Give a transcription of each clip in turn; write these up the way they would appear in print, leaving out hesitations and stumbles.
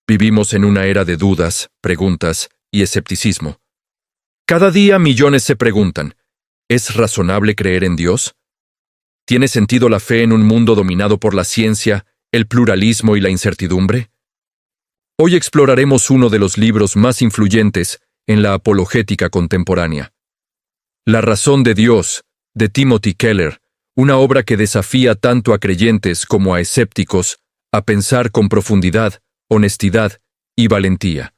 Vivimos en una era de dudas, preguntas y escepticismo. Cada día millones se preguntan, ¿es razonable creer en Dios? ¿Tiene sentido la fe en un mundo dominado por la ciencia, el pluralismo y la incertidumbre? Hoy exploraremos uno de los libros más influyentes en la apologética contemporánea. La razón de Dios, de Timothy Keller, una obra que desafía tanto a creyentes como a escépticos a pensar con profundidad, honestidad y valentía.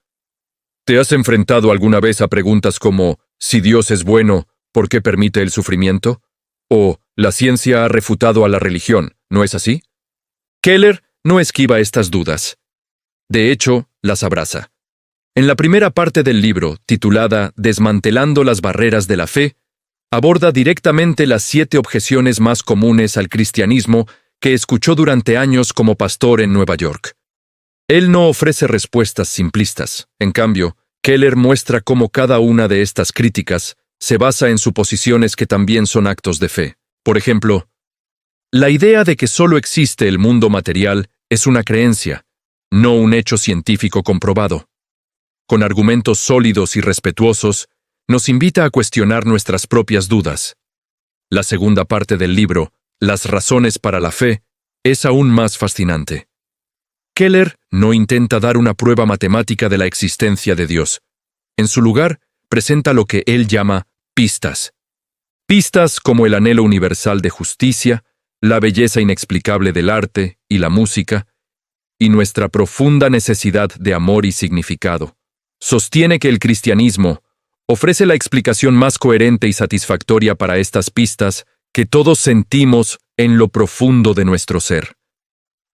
¿Te has enfrentado alguna vez a preguntas como, si Dios es bueno, ¿por qué permite el sufrimiento? O, la ciencia ha refutado a la religión, ¿no es así? Keller no esquiva estas dudas. De hecho, las abraza. En la primera parte del libro, titulada Desmantelando las barreras de la fe, aborda directamente las 7 objeciones más comunes al cristianismo que escuchó durante años como pastor en Nueva York. Él no ofrece respuestas simplistas. En cambio, Keller muestra cómo cada una de estas críticas se basa en suposiciones que también son actos de fe. Por ejemplo, la idea de que solo existe el mundo material es una creencia, no un hecho científico comprobado. Con argumentos sólidos y respetuosos, nos invita a cuestionar nuestras propias dudas. La segunda parte del libro, Las razones para la fe, es aún más fascinante. Keller no intenta dar una prueba matemática de la existencia de Dios. En su lugar, presenta lo que él llama pistas. Pistas como el anhelo universal de justicia, la belleza inexplicable del arte y la música, y nuestra profunda necesidad de amor y significado. Sostiene que el cristianismo ofrece la explicación más coherente y satisfactoria para estas pistas que todos sentimos en lo profundo de nuestro ser.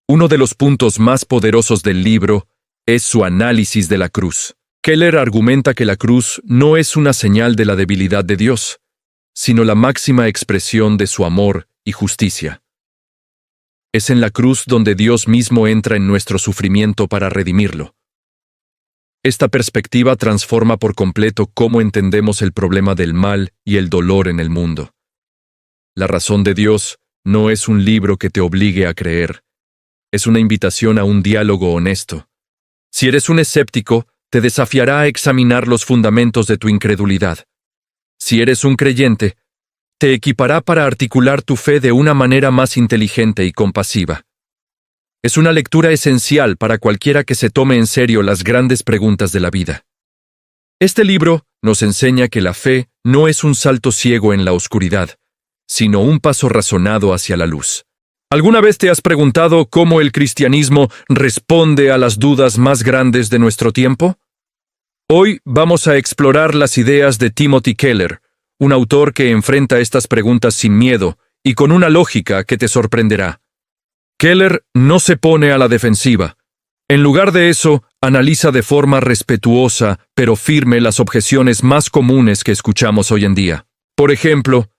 Uno de los puntos más poderosos del libro es su análisis de la cruz. Keller argumenta que la cruz no es una señal de la debilidad de Dios, sino la máxima expresión de su amor y justicia. Es en la cruz donde Dios mismo entra en nuestro sufrimiento para redimirlo. Esta perspectiva transforma por completo cómo entendemos el problema del mal y el dolor en el mundo. La razón de Dios no es un libro que te obligue a creer. Es una invitación a un diálogo honesto. Si eres un escéptico, te desafiará a examinar los fundamentos de tu incredulidad. Si eres un creyente, te equipará para articular tu fe de una manera más inteligente y compasiva. Es una lectura esencial para cualquiera que se tome en serio las grandes preguntas de la vida. Este libro nos enseña que la fe no es un salto ciego en la oscuridad, sino un paso razonado hacia la luz. ¿Alguna vez te has preguntado cómo el cristianismo responde a las dudas más grandes de nuestro tiempo? Hoy vamos a explorar las ideas de Timothy Keller, un autor que enfrenta estas preguntas sin miedo y con una lógica que te sorprenderá. Keller no se pone a la defensiva. En lugar de eso, analiza de forma respetuosa pero firme las objeciones más comunes que escuchamos hoy en día. Por ejemplo,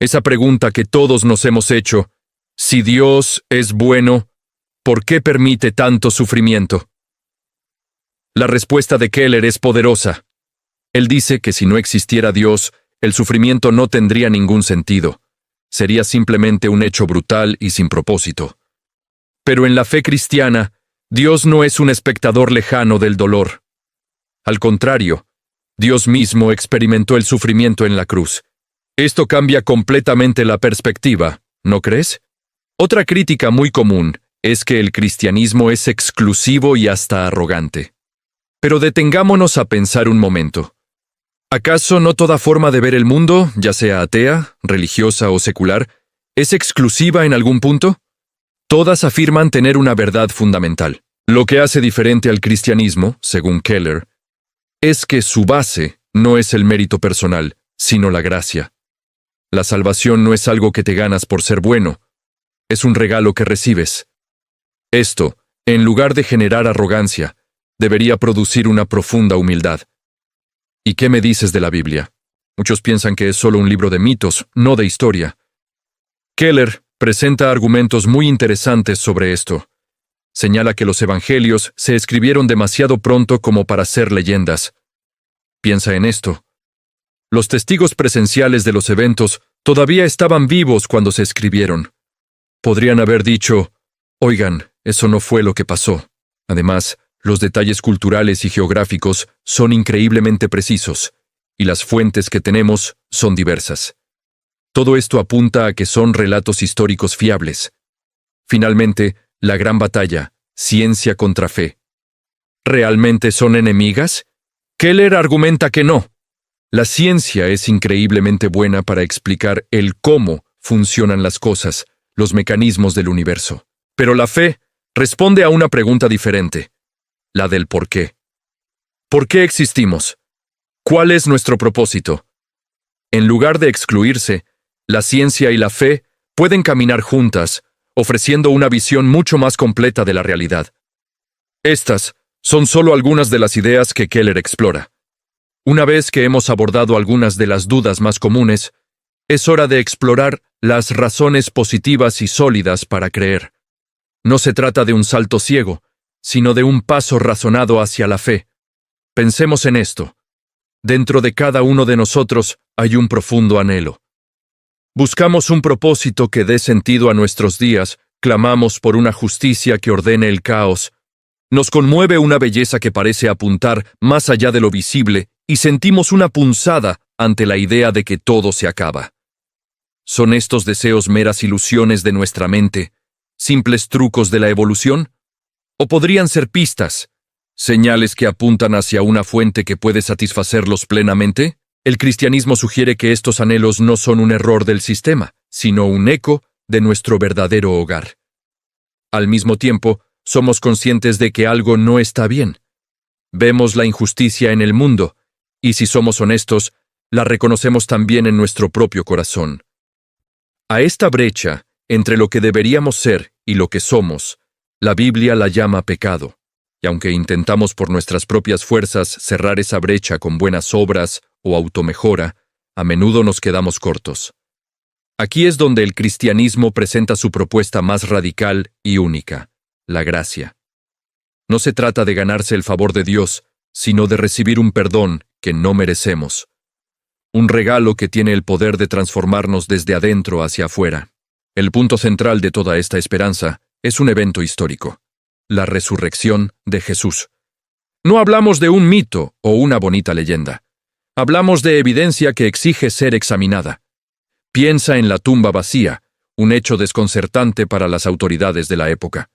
esa pregunta que todos nos hemos hecho: si Dios es bueno, ¿por qué permite tanto sufrimiento? La respuesta de Keller es poderosa. Él dice que si no existiera Dios, el sufrimiento no tendría ningún sentido. Sería simplemente un hecho brutal y sin propósito. Pero en la fe cristiana, Dios no es un espectador lejano del dolor. Al contrario, Dios mismo experimentó el sufrimiento en la cruz. Esto cambia completamente la perspectiva, ¿no crees? Otra crítica muy común es que el cristianismo es exclusivo y hasta arrogante. Pero detengámonos a pensar un momento. ¿Acaso no toda forma de ver el mundo, ya sea atea, religiosa o secular, es exclusiva en algún punto? Todas afirman tener una verdad fundamental. Lo que hace diferente al cristianismo, según Keller, es que su base no es el mérito personal, sino la gracia. La salvación no es algo que te ganas por ser bueno, es un regalo que recibes. Esto, en lugar de generar arrogancia, debería producir una profunda humildad. ¿Y qué me dices de la Biblia? Muchos piensan que es solo un libro de mitos, no de historia. Keller presenta argumentos muy interesantes sobre esto. Señala que los evangelios se escribieron demasiado pronto como para ser leyendas. Piensa en esto. Los testigos presenciales de los eventos todavía estaban vivos cuando se escribieron. Podrían haber dicho: oigan, eso no fue lo que pasó. Además, Los detalles culturales y geográficos son increíblemente precisos, y las fuentes que tenemos son diversas. Todo esto apunta a que son relatos históricos fiables. Finalmente, la gran batalla, ciencia contra fe. ¿Realmente son enemigas? Keller argumenta que no. La ciencia es increíblemente buena para explicar el cómo funcionan las cosas, los mecanismos del universo. Pero la fe responde a una pregunta diferente, la del por qué. ¿Por qué existimos? ¿Cuál es nuestro propósito? En lugar de excluirse, la ciencia y la fe pueden caminar juntas, ofreciendo una visión mucho más completa de la realidad. Estas son solo algunas de las ideas que Keller explora. Una vez que hemos abordado algunas de las dudas más comunes, es hora de explorar las razones positivas y sólidas para creer. No se trata de un salto ciego, sino de un paso razonado hacia la fe. Pensemos en esto. Dentro de cada uno de nosotros hay un profundo anhelo. Buscamos un propósito que dé sentido a nuestros días, clamamos por una justicia que ordene el caos. Nos conmueve una belleza que parece apuntar más allá de lo visible y sentimos una punzada ante la idea de que todo se acaba. ¿Son estos deseos meras ilusiones de nuestra mente, simples trucos de la evolución? ¿O podrían ser pistas, señales que apuntan hacia una fuente que puede satisfacerlos plenamente? El cristianismo sugiere que estos anhelos no son un error del sistema, sino un eco de nuestro verdadero hogar. Al mismo tiempo, somos conscientes de que algo no está bien. Vemos la injusticia en el mundo, y si somos honestos, la reconocemos también en nuestro propio corazón. A esta brecha, entre lo que deberíamos ser y lo que somos, la Biblia la llama pecado, y aunque intentamos por nuestras propias fuerzas cerrar esa brecha con buenas obras o automejora, a menudo nos quedamos cortos. Aquí es donde el cristianismo presenta su propuesta más radical y única, la gracia. No se trata de ganarse el favor de Dios, sino de recibir un perdón que no merecemos. Un regalo que tiene el poder de transformarnos desde adentro hacia afuera. El punto central de toda esta esperanza es un evento histórico, la resurrección de Jesús. No hablamos de un mito o una bonita leyenda. Hablamos de evidencia que exige ser examinada. Piensa en la tumba vacía, un hecho desconcertante para las autoridades de la época.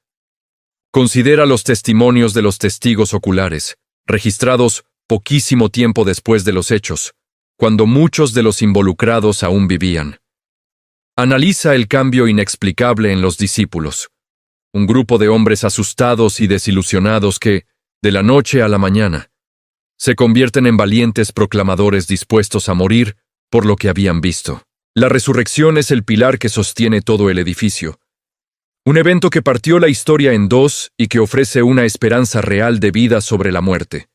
Considera los testimonios de los testigos oculares, registrados poquísimo tiempo después de los hechos, cuando muchos de los involucrados aún vivían. Analiza el cambio inexplicable en los discípulos. Un grupo de hombres asustados y desilusionados que, de la noche a la mañana, se convierten en valientes proclamadores dispuestos a morir por lo que habían visto. La resurrección es el pilar que sostiene todo el edificio. Un evento que partió la historia en dos y que ofrece una esperanza real de vida sobre la muerte.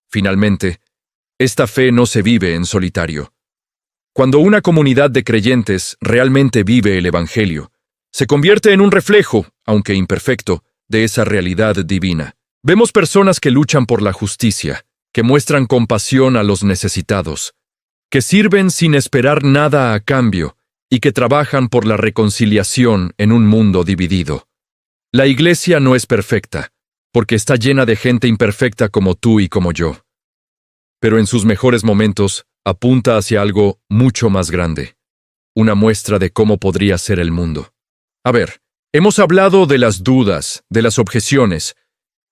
Finalmente, esta fe no se vive en solitario. Cuando una comunidad de creyentes realmente vive el Evangelio, se convierte en un reflejo, aunque imperfecto, de esa realidad divina. Vemos personas que luchan por la justicia, que muestran compasión a los necesitados, que sirven sin esperar nada a cambio y que trabajan por la reconciliación en un mundo dividido. La iglesia no es perfecta, porque está llena de gente imperfecta como tú y como yo. Pero en sus mejores momentos apunta hacia algo mucho más grande, una muestra de cómo podría ser el mundo. A ver, hemos hablado de las dudas, de las objeciones,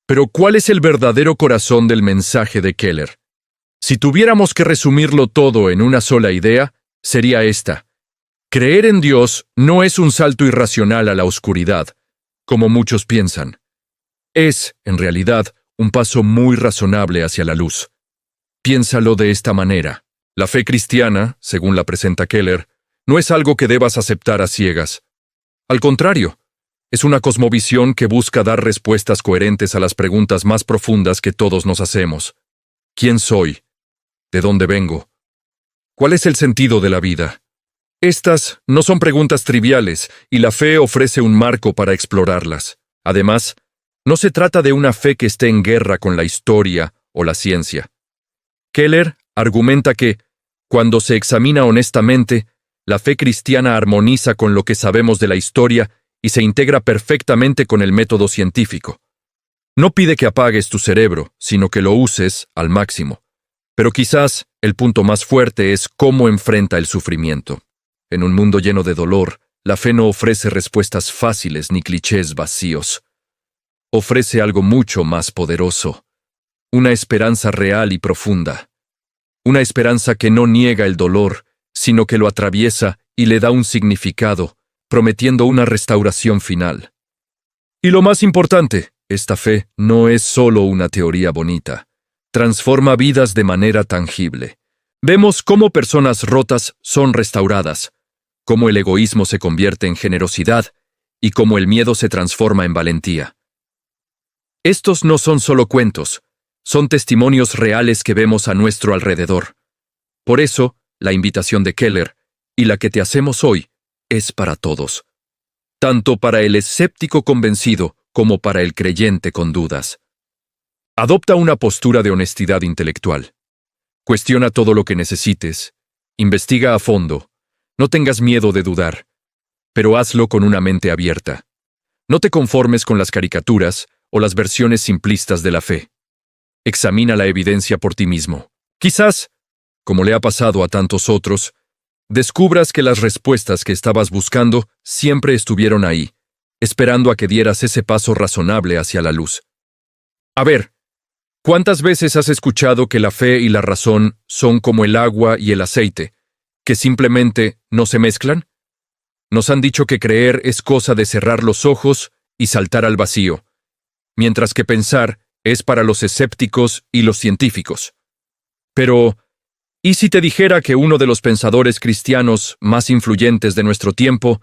pero ¿cuál es el verdadero corazón del mensaje de Keller? Si tuviéramos que resumirlo todo en una sola idea, sería esta. Creer en Dios no es un salto irracional a la oscuridad, como muchos piensan. Es, en realidad, un paso muy razonable hacia la luz. Piénsalo de esta manera. La fe cristiana, según la presenta Keller, no es algo que debas aceptar a ciegas. Al contrario, es una cosmovisión que busca dar respuestas coherentes a las preguntas más profundas que todos nos hacemos. ¿Quién soy? ¿De dónde vengo? ¿Cuál es el sentido de la vida? Estas no son preguntas triviales, y la fe ofrece un marco para explorarlas. Además, no se trata de una fe que esté en guerra con la historia o la ciencia. Keller argumenta que, cuando se examina honestamente, la fe cristiana armoniza con lo que sabemos de la historia y se integra perfectamente con el método científico. No pide que apagues tu cerebro, sino que lo uses al máximo. Pero quizás el punto más fuerte es cómo enfrenta el sufrimiento. En un mundo lleno de dolor, la fe no ofrece respuestas fáciles ni clichés vacíos. Ofrece algo mucho más poderoso, una esperanza real y profunda. Una esperanza que no niega el dolor, sino que lo atraviesa y le da un significado, prometiendo una restauración final. Y lo más importante, esta fe no es solo una teoría bonita. Transforma vidas de manera tangible. Vemos cómo personas rotas son restauradas, cómo el egoísmo se convierte en generosidad y cómo el miedo se transforma en valentía. Estos no son solo cuentos, son testimonios reales que vemos a nuestro alrededor. Por eso, la invitación de Keller, y la que te hacemos hoy, es para todos. Tanto para el escéptico convencido como para el creyente con dudas. Adopta una postura de honestidad intelectual. Cuestiona todo lo que necesites. Investiga a fondo. No tengas miedo de dudar, pero hazlo con una mente abierta. No te conformes con las caricaturas o las versiones simplistas de la fe. Examina la evidencia por ti mismo. Quizás, como le ha pasado a tantos otros, descubras que las respuestas que estabas buscando siempre estuvieron ahí, esperando a que dieras ese paso razonable hacia la luz. A ver, ¿cuántas veces has escuchado que la fe y la razón son como el agua y el aceite, que simplemente no se mezclan? Nos han dicho que creer es cosa de cerrar los ojos y saltar al vacío, mientras que pensar es para los escépticos y los científicos. Pero, ¿y si te dijera que uno de los pensadores cristianos más influyentes de nuestro tiempo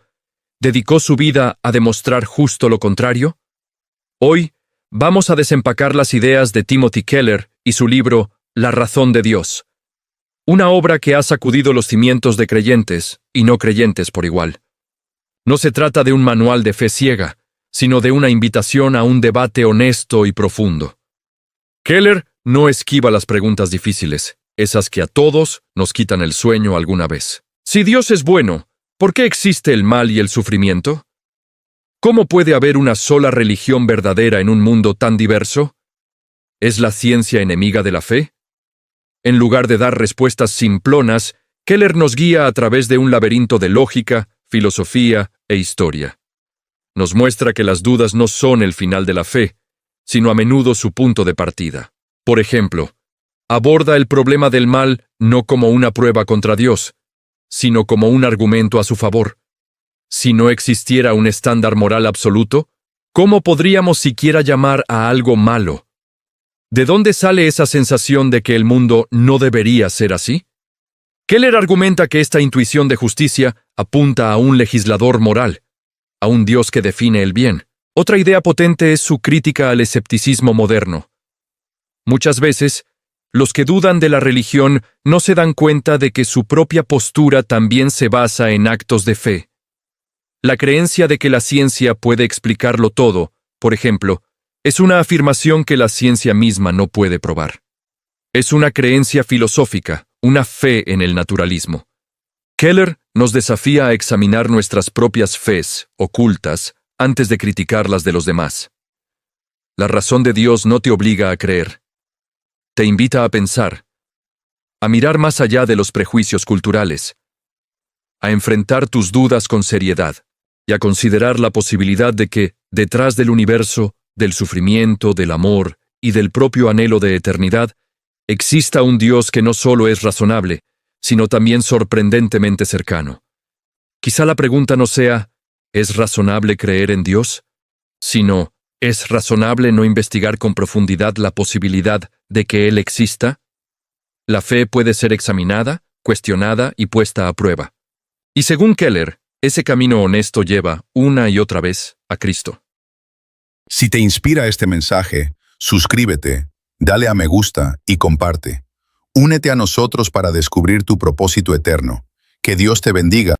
dedicó su vida a demostrar justo lo contrario? Hoy vamos a desempacar las ideas de Timothy Keller y su libro La razón de Dios, una obra que ha sacudido los cimientos de creyentes y no creyentes por igual. No se trata de un manual de fe ciega, sino de una invitación a un debate honesto y profundo. Keller no esquiva las preguntas difíciles, esas que a todos nos quitan el sueño alguna vez. Si Dios es bueno, ¿por qué existe el mal y el sufrimiento? ¿Cómo puede haber una sola religión verdadera en un mundo tan diverso? ¿Es la ciencia enemiga de la fe? En lugar de dar respuestas simplonas, Keller nos guía a través de un laberinto de lógica, filosofía e historia. Nos muestra que las dudas no son el final de la fe, sino a menudo su punto de partida. Por ejemplo, aborda el problema del mal no como una prueba contra Dios, sino como un argumento a su favor. Si no existiera un estándar moral absoluto, ¿cómo podríamos siquiera llamar a algo malo? ¿De dónde sale esa sensación de que el mundo no debería ser así? Keller argumenta que esta intuición de justicia apunta a un legislador moral, a un Dios que define el bien. Otra idea potente es su crítica al escepticismo moderno. Muchas veces, los que dudan de la religión no se dan cuenta de que su propia postura también se basa en actos de fe. La creencia de que la ciencia puede explicarlo todo, por ejemplo, es una afirmación que la ciencia misma no puede probar. Es una creencia filosófica, una fe en el naturalismo. Keller nos desafía a examinar nuestras propias fes ocultas antes de criticar las de los demás. La razón de Dios no te obliga a creer. Te invita a pensar, a mirar más allá de los prejuicios culturales, a enfrentar tus dudas con seriedad y a considerar la posibilidad de que, detrás del universo, del sufrimiento, del amor y del propio anhelo de eternidad, exista un Dios que no solo es razonable, sino también sorprendentemente cercano. Quizá la pregunta no sea, ¿es razonable creer en Dios? Sino, ¿es razonable no investigar con profundidad la posibilidad de que Él exista? La fe puede ser examinada, cuestionada y puesta a prueba. Y según Keller, ese camino honesto lleva, una y otra vez, a Cristo. Si te inspira este mensaje, suscríbete, dale a me gusta y comparte. Únete a nosotros para descubrir tu propósito eterno. Que Dios te bendiga.